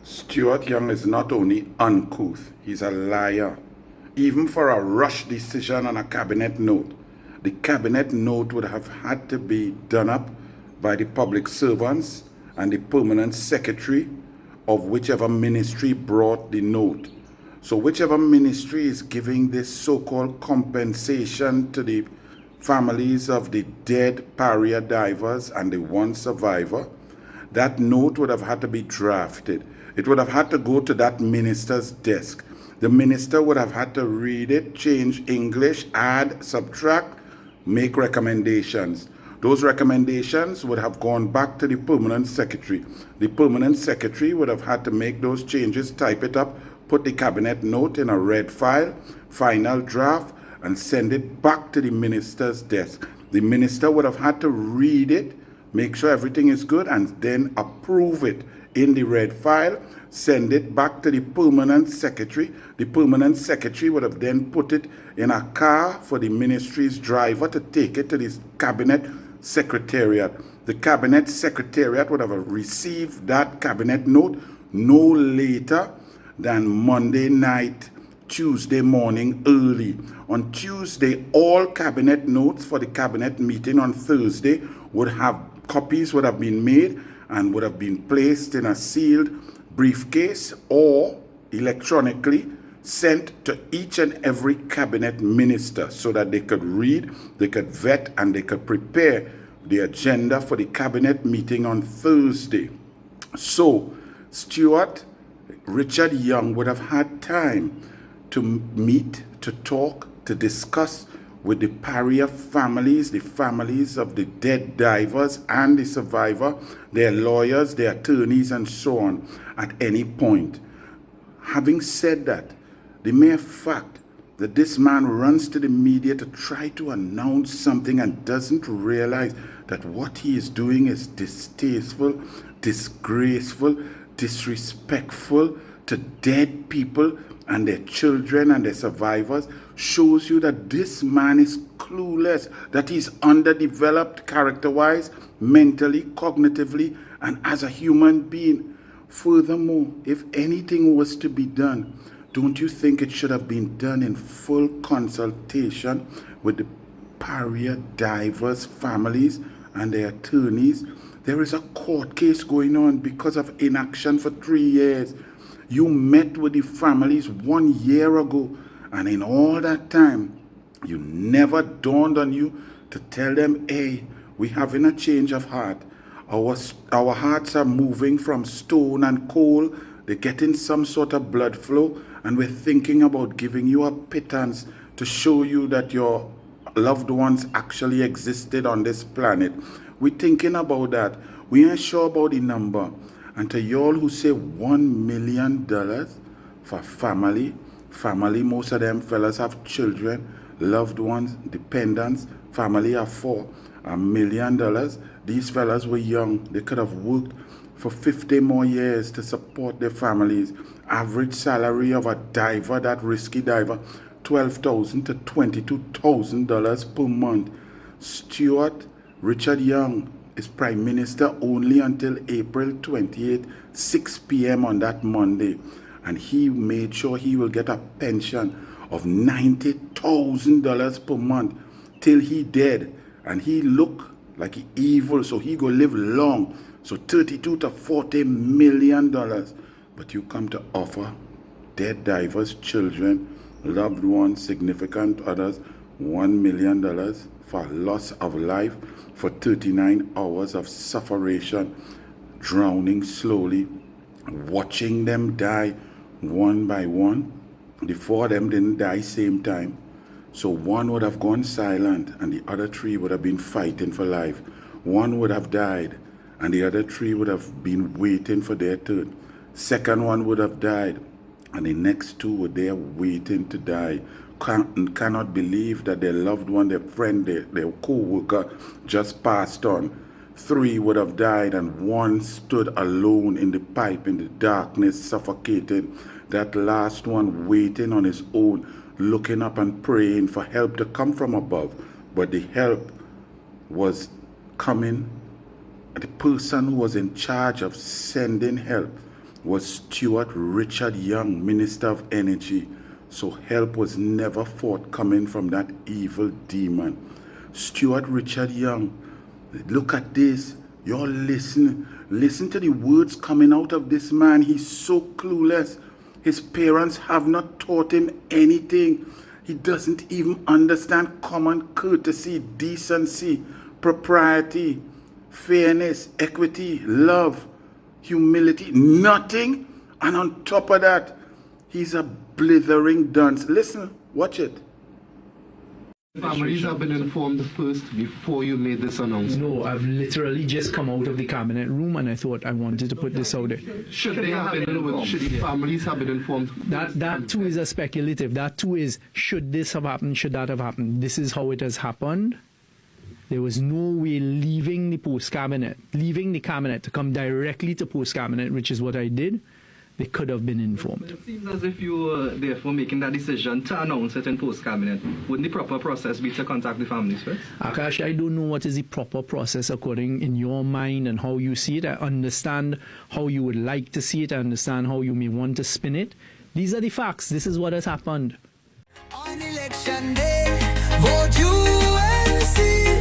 Stuart Young is not only uncouth, he's a liar. Even for a rush decision on a cabinet note, the cabinet note would have had to be done up by the public servants and the permanent secretary of whichever ministry brought the note. So whichever ministry is giving this so-called compensation to the families of the dead Paria divers and the one survivor, that note would have had to be drafted. It would have had to go to that minister's desk. The minister would have had to read it, change English, add, subtract, make recommendations. Those recommendations would have gone back to the permanent secretary. The permanent secretary would have had to make those changes, type it up, put the cabinet note in a red file, final draft, and send it back to the minister's desk. The minister would have had to read it, make sure everything is good, and then approve it in the red file, send it back to the permanent secretary. The permanent secretary would have then put it in a car for the ministry's driver to take it to the cabinet secretariat. The cabinet secretariat would have received that cabinet note no later than Monday night, Tuesday morning early. On Tuesday, all cabinet notes for the cabinet meeting on Thursday copies would have been made and would have been placed in a sealed briefcase or electronically sent to each and every cabinet minister so that they could read, they could vet, and they could prepare the agenda for the cabinet meeting on Thursday. So Stuart Richard Young would have had time to meet, to talk, to discuss with the Paria families, the families of the dead divers and the survivor, their lawyers, their attorneys, and so on, at any point. Having said that, the mere fact that this man runs to the media to try to announce something and doesn't realize that what he is doing is distasteful, disgraceful, disrespectful to dead people and their children and their survivors shows you that this man is clueless, that he's underdeveloped character-wise, mentally, cognitively, and as a human being. Furthermore, if anything was to be done, don't you think it should have been done in full consultation with the Paria divers' families and their attorneys? There is a court case going on because of inaction for 3 years. You met with the families 1 year ago, and in all that time, you never dawned on you to tell them, hey, we're having a change of heart. Our hearts are moving from stone and coal. They're getting some sort of blood flow, and we're thinking about giving you a pittance to show you that your loved ones actually existed on this planet. We're thinking about that. We ain't sure about the number. And to y'all who say $1 million for family, most of them fellas have children, loved ones, dependents, family of 4, $1 million. These fellas were young. They could have worked for 50 more years to support their families. Average salary of a diver, that risky diver, $12,000 to $22,000 per month. Stuart Richard Young is Prime Minister only until April 28, 6 p.m. on that Monday. And he made sure he will get a pension of $90,000 per month till he dead. And he look like he evil, so he go live long. So $32 to $40 million. But you come to offer dead divers, children, loved ones, significant others, $1 million for loss of life, for 39 hours of sufferation, drowning slowly, watching them die one by one. The 4 of them didn't die same time. So one would have gone silent and the other 3 would have been fighting for life. One would have died and the other 3 would have been waiting for their turn. Second one would have died and the next 2 were there waiting to die. Cannot believe that their loved one, their friend, their co-worker just passed on. 3 would have died and 1 stood alone in the pipe in the darkness, suffocating. That last one waiting on his own, looking up and praying for help to come from above. But the help was coming. The person who was in charge of sending help was Stuart Richard Young, Minister of Energy. So help was never forthcoming from that evil demon. Stuart Richard Young, look at this. Y'all listen. Listen to the words coming out of this man. He's so clueless. His parents have not taught him anything. He doesn't even understand common courtesy, decency, propriety, fairness, equity, love, humility, nothing. And on top of that, he's a blithering dunce. Listen, watch it. Families have been informed first before you made this announcement? No, I've literally just come out of the cabinet room and I thought I wanted to put this out there. Should they have been informed? Should the families have been informed? That too is a speculative. That too is, should this have happened, should that have happened? This is how it has happened. There was no way leaving the post-cabinet, leaving the cabinet to come directly to post-cabinet, which is what I did. They could have been informed. It seems as if you were therefore making that decision to announce it in post-cabinet. Wouldn't the proper process be to contact the families first? Akash, I don't know what is the proper process according in your mind and how you see it. I understand how you would like to see it. I understand how you may want to spin it. These are the facts. This is what has happened. On election day, vote UNC.